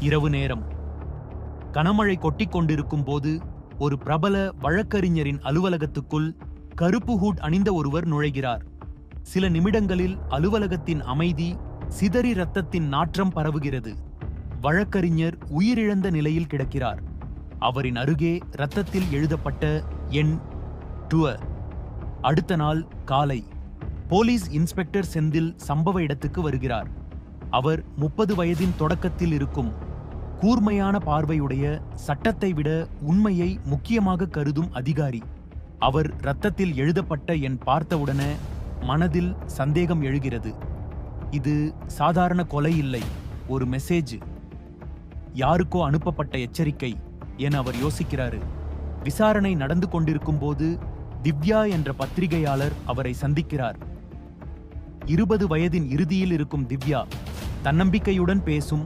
இரவு நேரம். கனமழை கொட்டிக் கொண்டிருக்கும் போது ஒரு பிரபல வழக்கறிஞரின் அலுவலகத்துக்குள் கருப்பு ஹூட் அணிந்த ஒருவர் நுழைகிறார். சில நிமிடங்களில் அலுவலகத்தின் அமைதி சிதறி இரத்தத்தின் நாற்றம் பரவுகிறது. வழக்கறிஞர் உயிரிழந்த நிலையில் கிடக்கிறார். அவரின் அருகே இரத்தத்தில் எழுதப்பட்ட எண் 2. அடுத்த நாள் காலை போலீஸ் இன்ஸ்பெக்டர் செந்தில் சம்பவ இடத்துக்கு வருகிறார். அவர் 30 வயதின் தொடக்கத்தில் இருக்கும். கூர்மையான பார்வையுடைய, சட்டத்தை விட உண்மையை முக்கியமாக கருதும் அதிகாரி. அவர் இரத்தத்தில் எழுதப்பட்ட எண் பார்த்தவுடனே மனதில் சந்தேகம் எழுகிறது. இது சாதாரண கொலை இல்லை, ஒரு மெசேஜ், யாருக்கோ அனுப்பப்பட்ட எச்சரிக்கை என அவர் யோசிக்கிறாரு. விசாரணை நடந்து கொண்டிருக்கும் போது திவ்யா என்ற பத்திரிகையாளர் அவரை சந்திக்கிறார். 20 வயதின் இறுதியில் இருக்கும் திவ்யா தன்னம்பிக்கையுடன் பேசும்